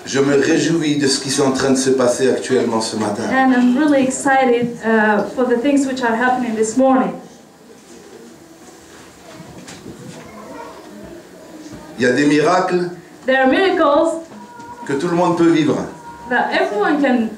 Je me réjouis de ce qui est en train de se passer actuellement ce matin. And I'm really excited for the things which are happening this morning. Il y a des miracles There are miracles que tout le monde peut vivre. that everyone can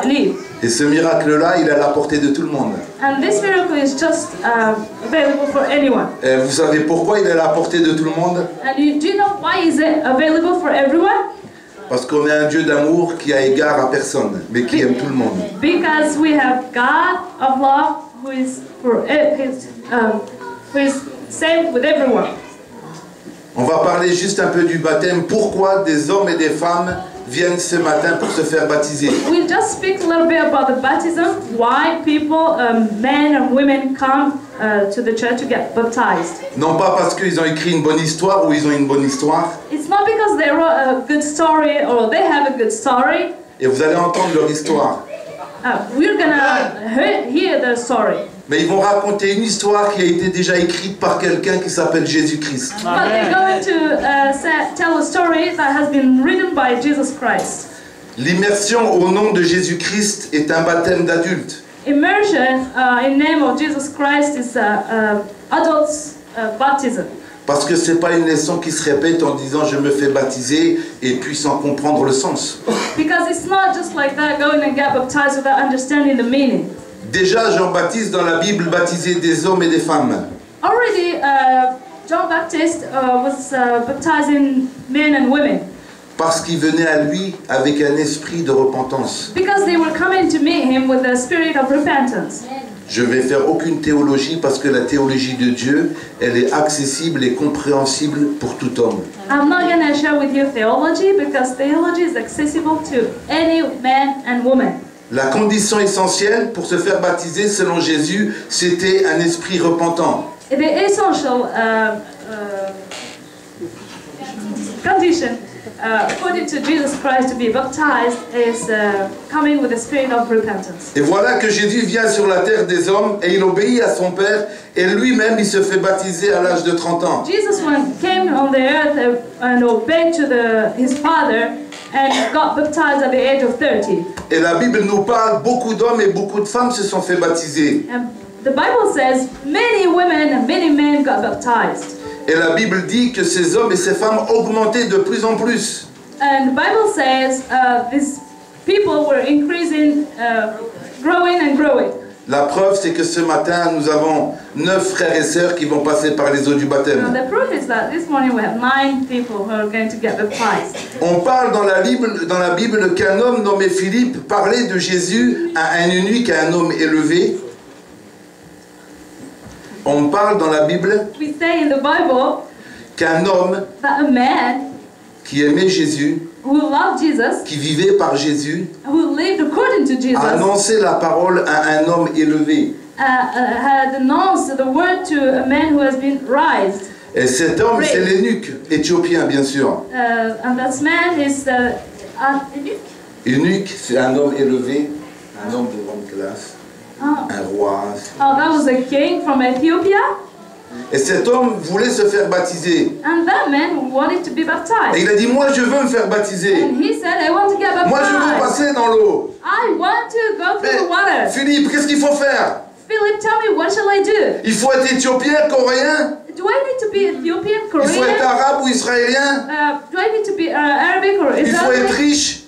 live. Et ce miracle-là, il est à la portée de tout le monde. And this miracle is just available for anyone. Et vous savez pourquoi il est à la portée de tout le monde? And do you know why is it available for everyone? Parce qu'on est un Dieu d'amour qui a égard à personne, mais qui aime tout le monde. Because we have God of love who is same with everyone. On va parler juste un peu du baptême. Pourquoi des hommes et des femmes viennent ce matin pour se faire baptiser? We'll just speak a little bit about the baptism. Why people, men and women, come to the church to get baptized. Non pas parce qu'ils ont écrit une bonne histoire ou ils ont une bonne histoire. It's not because they wrote a good story or they have a good story. Et vous allez entendre leur histoire. We're gonna hear their story. Mais ils vont raconter une histoire qui a été déjà écrite par quelqu'un qui s'appelle Jésus-Christ. But they're going to tell a story that has been written by Jesus Christ. L'immersion au nom de Jésus-Christ est un baptême d'adulte. Immersion in name of Jesus Christ is adults baptism. Parce que ce n'est pas une leçon qui se répète en disant je me fais baptiser et puis sans comprendre le sens. Because it's not just like that, going and get baptized without understanding the meaning. Déjà Jean-Baptiste dans la Bible baptisait des hommes et des femmes. Already John Baptist was baptizing men and women. Parce qu'il venait à lui avec un esprit de repentance. Because they were coming to meet him with a spirit of repentance. Je ne vais faire aucune théologie parce que la théologie de Dieu, elle est accessible et compréhensible pour tout homme. I'm not going to share with you theology because theology is accessible to any man and woman. La condition essentielle pour se faire baptiser selon Jésus, c'était un esprit repentant. The essential condition according to Jesus Christ to be baptized is coming with a spirit of repentance. Et voilà que Jésus vient sur la terre des hommes et il obéit à son Père et lui-même il se fait baptiser à l'âge de 30 ans. Jesus came on the earth and obeyed to his Father and got baptized at the age of 30. Et la Bible nous parle, beaucoup d'hommes et beaucoup de femmes se sont fait baptiser. And the Bible says many women and many men got baptized. Et la Bible dit que ces hommes et ces femmes augmentaient de plus en plus. And the Bible says these people were increasing, growing and growing. La preuve, c'est que ce matin, nous avons 9 frères et sœurs qui vont passer par les eaux du baptême. Now the proof is that this morning we have 9 people who are going to get baptized. On parle dans la Bible qu'un homme nommé Philippe parlait de Jésus à un eunuque, à un homme élevé. On parle dans la Bible We say in the Bible qu'un homme that a man qui aimait Jésus, who loved Jesus, qui vivait par Jésus, who lived according to Jesus, a annoncé la parole à un homme élevé. had announced the word to a man who has been raised. Et cet homme, c'est l'eunuque, éthiopien bien sûr. And that man is Eunuque, c'est un homme élevé, un homme de grande classe, un roi. Oh, that was a king from Ethiopia. Et cet homme voulait se faire baptiser. And that man wanted to be baptized. Et il a dit, moi je veux me faire baptiser. And he said, I want to get baptized. Moi je veux passer dans l'eau. I want to go through the water. Philippe, qu'est-ce qu'il faut faire? Philip, tell me, what shall I do? Il faut être éthiopien, coréen? Do I need to be Ethiopian, Il faut être Korean? arabe ou israélien? Do I need to be Arabic or Il faut être Islamic? riche?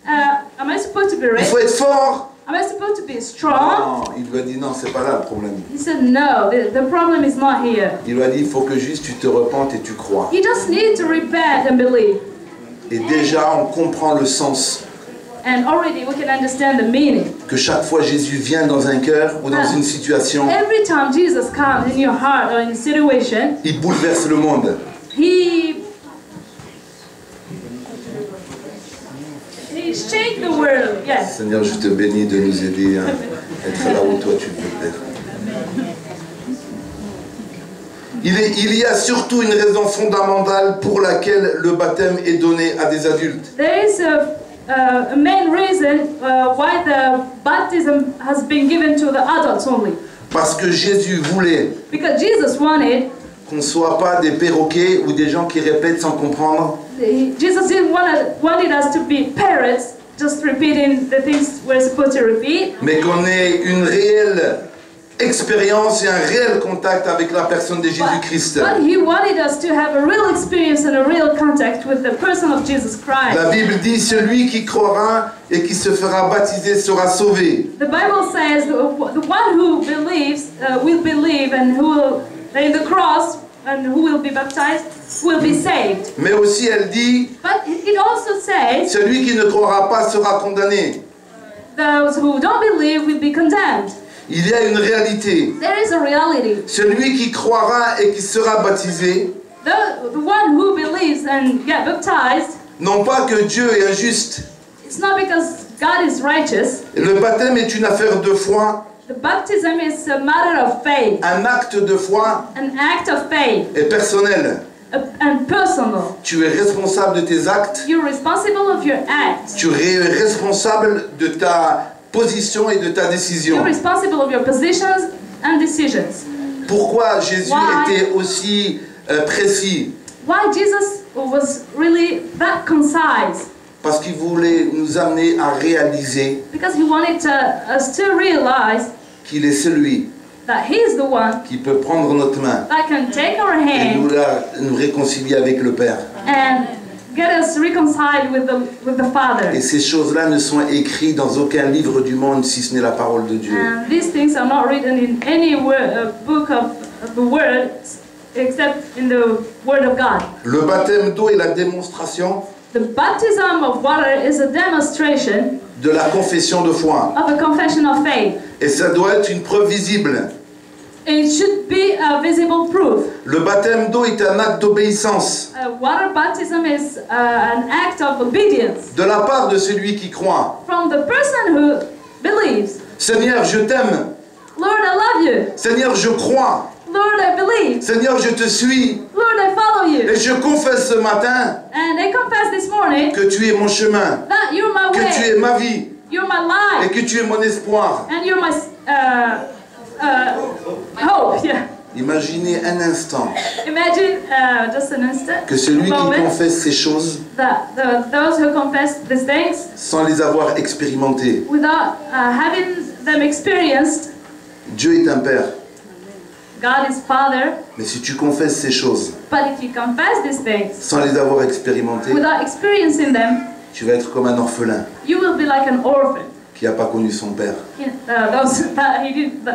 Am I supposed to be Il rich? faut être fort? Am I supposed to be strong? Non, il lui a dit non, c'est pas là le problème. He said, no, the problem is not here. Il lui a dit, il faut que juste tu te repentes et tu crois. You just need to repent and believe. Et déjà, on comprend le sens. And already we can understand the meaning. Que chaque fois Jésus vient dans un cœur ou dans une situation, Every time Jesus comes in your heart or in a situation, il bouleverse le monde. He shake the world. Yes. Seigneur, je te bénis de nous aider à être là où toi tu veux, Père. Il y a surtout une raison fondamentale pour laquelle le baptême est donné à des adultes. There is a main reason why the baptism has been given to the adults only. Parce que Jésus voulait Because Jesus wanted qu'on ne soit pas des perroquets ou des gens qui répètent sans comprendre. Jesus didn't wanted us to be parrots, just repeating the things we're supposed to repeat. Mais qu'on ait une réelle expérience et un réel contact avec la personne de Jésus-Christ. But he wanted us to have a real experience and a real contact with the person of Jesus Christ. La Bible dit, celui qui croira et qui se fera baptiser sera sauvé. The Bible says the one who believes will believe, and who will in the cross and who will be baptized will be saved. Mais aussi elle dit, But it also says celui qui ne croira pas sera condamné. those who don't believe will be condemned. Il y a une réalité. There is a reality. Celui qui croira et qui sera baptisé, The one who believes and get baptized, non pas que Dieu est injuste. it's not because God is righteous. Le baptême est une affaire de foi, The baptism is a matter of faith, un acte de foi an act of faith, est personnel. and personal. Tu es responsable de tes actes, You're responsible of your acts. tu es responsable de ta position et de ta décision. You're responsible of your positions and decisions. Pourquoi Jésus Why? était aussi précis? Why Jesus was really that concise? Parce qu'il voulait nous amener à réaliser Because he wanted us to realize qu'il est celui that he is the one qui peut prendre notre main that can take our et hand nous réconcilier avec le Père. and get us reconciled with the Father. Et ces choses-là ne sont écrites dans aucun livre du monde si ce n'est la parole de Dieu. And these things are not written in any book of the Word except in the Word of God. Le baptême d'eau est la démonstration The baptism of water is a demonstration de la confession de foi. of a confession of faith. Et ça doit être une preuve visible. It should be a visible proof. Le baptême d'eau est un acte d'obéissance Water baptism is an act of obedience de la part de celui qui croit. from the person who believes. Seigneur, je t'aime. Lord, I love you. Seigneur, je crois. Lord, I believe. Seigneur, je te suis. Lord, I follow you. Et je confesse ce matin And I confess this morning que tu es mon chemin, that you're my que tu way, es ma vie you're my et life, que tu es mon espoir. and you're my hope. Yeah. Imaginez un instant Imagine, just an instant, que celui a qui moment, confesse ces choses that those who confess these things sans les avoir expérimentées. without having them experienced, Dieu est un Père. God is Father, Mais si tu confesses ces choses but if you confess these things sans les avoir expérimentées, without experiencing them, tu vas être comme un orphelin you will be like an orphan. qui n'a pas connu son Père. Those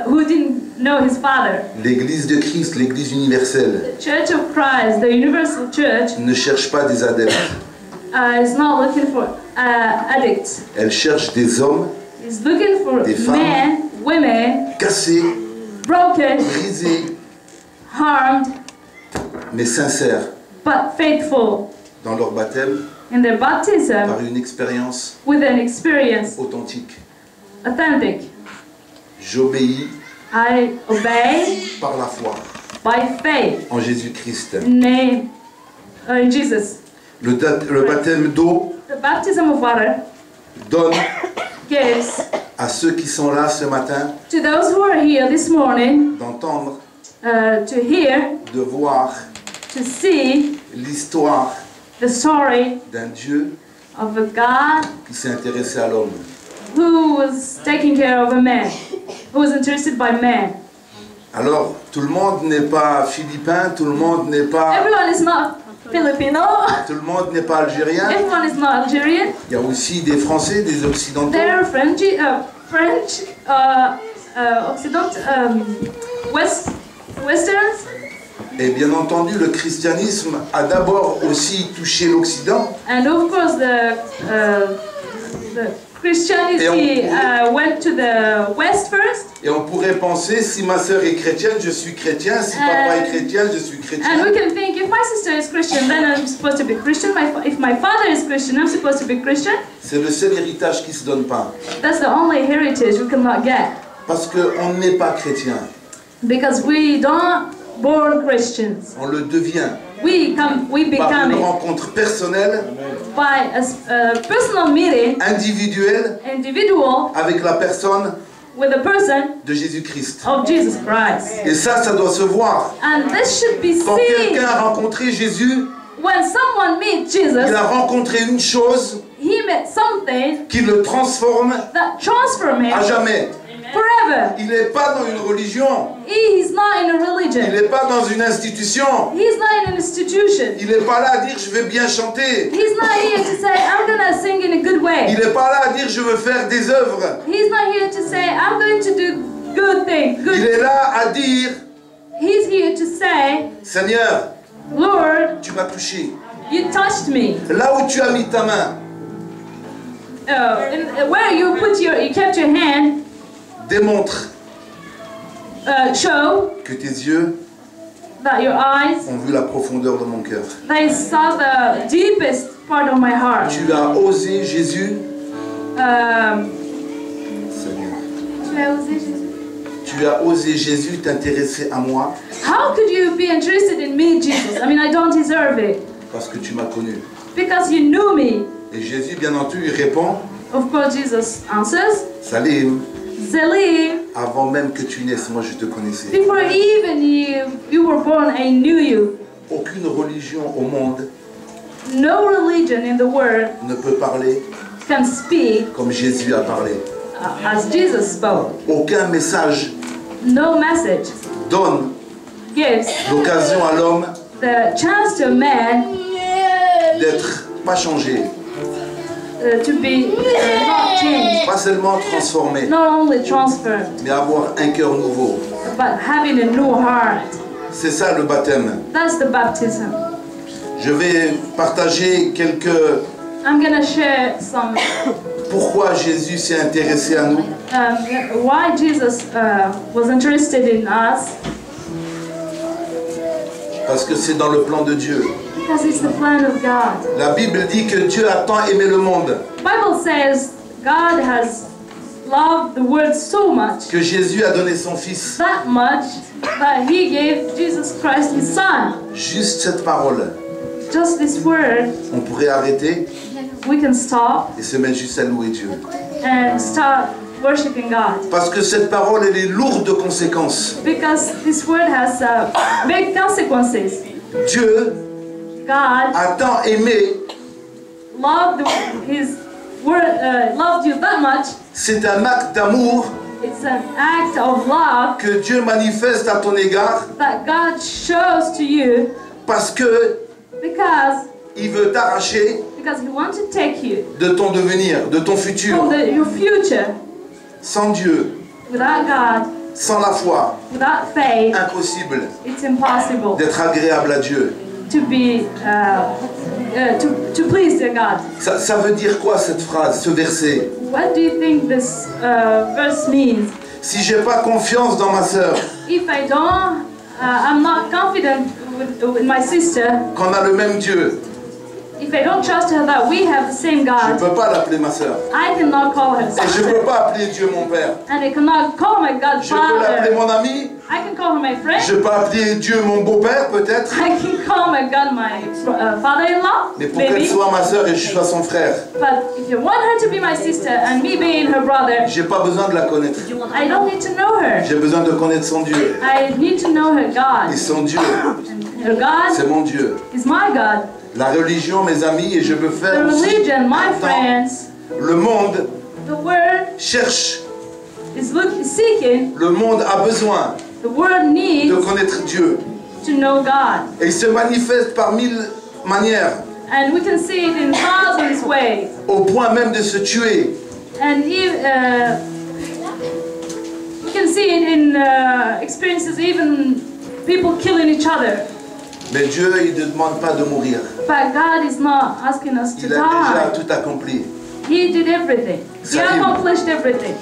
who didn't know his Father. L'Église de Christ, l'Église universelle, The Church of Christ, the universal church, ne cherche pas des adeptes. is not looking for addicts. Elle cherche des hommes It's looking for Des femmes. men, women, cassés, broken, brisés, harmed, mais sincères but faithful dans leur baptême in their baptism par une expérience with an experience, authentique. authentic. J'obéis I obey par la foi by faith en Jésus-Christ. in Jesus. Le baptême d'eau The baptism of water donne gives à ceux qui sont là ce matin to those who are here this morning d'entendre, to hear, de voir to see l'histoire the story d'un Dieu of a God qui s'est intéressé à l'homme. who was taking care of a man, who was interested by man. Alors, tout le monde n'est pas philippin, tout le monde n'est pas, Everyone is not Filipino, tout le monde n'est pas algérien. everyone is not Algerian. Il y a aussi des Français, des Occidentaux. There are French, Occident, Westerns, Et bien entendu, le christianisme a d'abord aussi touché l'Occident. and of course the Christianity went to the West first, Et on pourrait penser, si ma sœur est chrétienne, je suis chrétien. Si papa est chrétien, je suis and chrétien. we can think, if my sister is Christian, then I'm supposed to be Christian. If my father is Christian, I'm supposed to be Christian. C'est le seul héritage qui ne se donne pas. That's the only heritage we cannot get, Parce qu'on n'est pas chrétien. because we don't born Christians. On le devient We par become une it rencontre personnelle, by a personal meeting, individuelle, individual, avec la personne with a person de Jésus-Christ. of Jesus Christ. Et ça doit se voir. And this should be Quand seen quelqu'un a rencontré Jésus, when someone meets il Jesus, a rencontré une chose he met something qui le transforme that transforms him à jamais. forever. Il n'est pas dans une religion, He's not in a il religion. n'est pas dans une institution, He's not in an institution. il n'est pas là à dire je vais bien chanter, He's not here to say, I'm gonna sing in a good il way. n'est pas là à dire je veux faire des œuvres. He's not here to say, I'm going to do good things. Il Good. est là à dire He's here to say, Seigneur, Lord, tu m'as touché. you touched me. Là où tu as mis ta main, Where you kept your hand, démontre show que tes yeux that your eyes, ont vu la profondeur de mon cœur. they saw the deepest part of my heart. Tu as osé, Jésus, Um, Seigneur, tu as osé, Jésus, t'intéresser à moi how could you be interested in me, Jesus? I mean, I don't deserve it. parce que tu m'as connu. Because you knew me. Et Jésus, bien entendu, il répond, Of course, Jesus answers, Salim, Zelim, avant même que tu naisses, moi je te connaissais. before even you were born, I knew you. Aucune religion au monde No religion in the world ne peut parler can speak comme Jésus a parlé. as Jesus spoke. Aucun message No message donne gives l'occasion à l'homme the chance to a man d'être pas changé, to be not changed, pas seulement transformé, not only transferred, mais avoir un cœur nouveau. but having a new heart. C'est ça le baptême. That's the baptism. Je vais partager quelques... I'm gonna share some Pourquoi Jésus s'est intéressé à nous. why Jesus was interested in us. Parce que c'est dans le plan de Dieu. Because it's the plan of God. La Bible dit que Dieu a tant aimé le monde The Bible says God has loved the world so much, que Jésus a donné son Fils. that much, that He gave Jesus Christ His Son. Juste cette parole, Just this word, on pourrait arrêter we can stop et se mettre juste à louer Dieu. and start worshiping God. Parce que cette parole, elle est lourde de conséquences. Because this word has big consequences. Dieu God a tant aimé, loved His word, loved you that much. c'est un acte d'amour It's an act of love que Dieu manifeste à ton égard that God shows to you parce que because il veut t'arracher He wants to take you de ton devenir, de ton futur. from your future. Sans Dieu, Without God, sans la foi, without faith, impossible it's impossible d'être agréable à Dieu. to be to please God. Ça veut dire quoi cette phrase, ce verset? What do you think this verse means? Si j'ai pas confiance dans ma sœur, If I don't, I'm not confident with my sister. qu'on a le même Dieu, If I don't trust her that we have the same je ne God, peux pas l'appeler ma sœur. I cannot call her Et je ne sister, peux pas appeler Dieu mon Père. and I cannot call my God Je peux l'appeler Father. mon ami. I can call her my friend. Je peux appeler Dieu mon beau-père peut-être. I can call my God my father-in-law, Mais pour qu'elle maybe. soit ma sœur et je sois son frère, But if you want her to be my sister and me being her brother, j'ai pas besoin de la connaître. I don't need to know her. J'ai besoin de connaître son Dieu. I need to know her Et God. son Dieu, And her God c'est mon Dieu. is my God. La religion, mes amis, et je veux The faire aussi. religion, my Attends. friends, Le monde the world cherche, is seeking, le monde a besoin the world de needs connaître Dieu. to know God. Et il se manifeste par mille manières, And we can see it in thousands of ways. au point même de se tuer. And we can see it in experiences, even people killing each other. Mais Dieu, il ne demande pas de mourir. But God is not asking us to Il a déjà die. tout accompli. He did everything. He Salim. accomplished everything.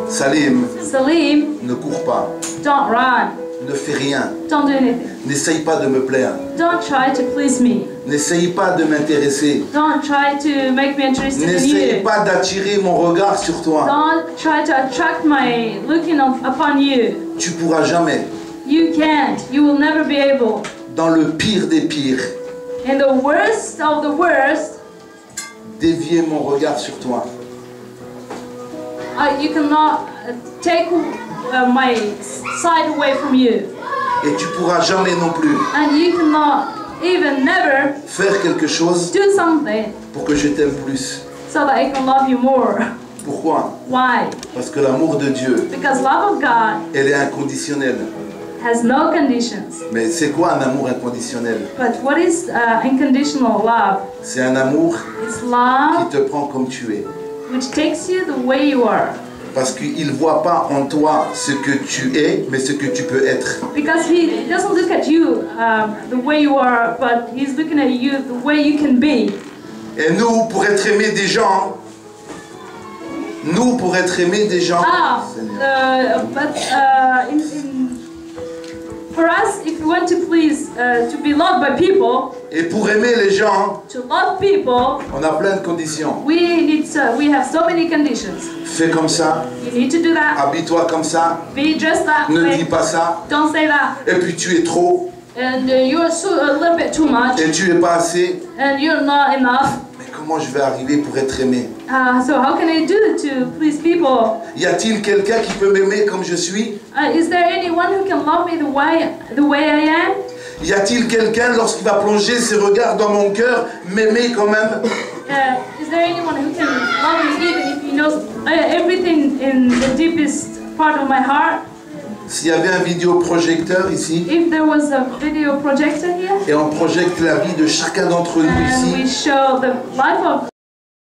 Salim, Salim, ne cours pas, don't run. ne fais rien, Don't do anything. n'essaye pas de me plaire, Don't try to please me. n'essaye pas de m'intéresser, Don't try to make me interested in n'essaye you. pas d'attirer mon regard sur toi. Don't try to attract my looking upon you. Tu pourras jamais, You can't. You will never be able. dans le pire des pires, In the worst of the worst, dévier mon regard sur toi. you cannot take my sight away from you. Et tu pourras jamais non plus And you cannot even never faire quelque chose do something pour que je t'aime plus. so that I can love you more. Pourquoi? Why? Parce que l'amour de Dieu, Because love of God elle est inconditionnelle. has no conditions. Mais c'est quoi un amour inconditionnel? But what is unconditional love? C'est un amour It's love qui te prend comme tu es. which takes you the way you are. Parce qu'il ne voit pas en toi ce que tu es, mais ce que tu peux être. Because he doesn't look at you the way you are, but he's looking at you the way you can be. Et nous, pour être aimés des gens, Seigneur, For us, if we want to please, to be loved by people, et pour aimer les gens, to love people, on a plein de conditions. we have so many conditions. Fais comme ça, You need to do that. habille-toi comme ça, Be dressed that ne way. dis pas ça, Don't say that. et puis tu es trop, And you're a little bit too much, et tu es pas assez. and you're not enough. Mais comment je vais arriver pour être aimé? So how can I do to please people? Y a-t-il quelqu'un qui peut m'aimer comme je suis? Is there anyone who can love me the way I am? Y a-t-il quelqu'un, lorsqu'il va plonger ses regards dans mon cœur, m'aimer quand même? Is there anyone who can love me even if he knows everything in the deepest part of my heart? S'il y avait un vidéoprojecteur ici, If there was a video projector here, et on projette la vie de chacun d'entre nous and ici, we show the life of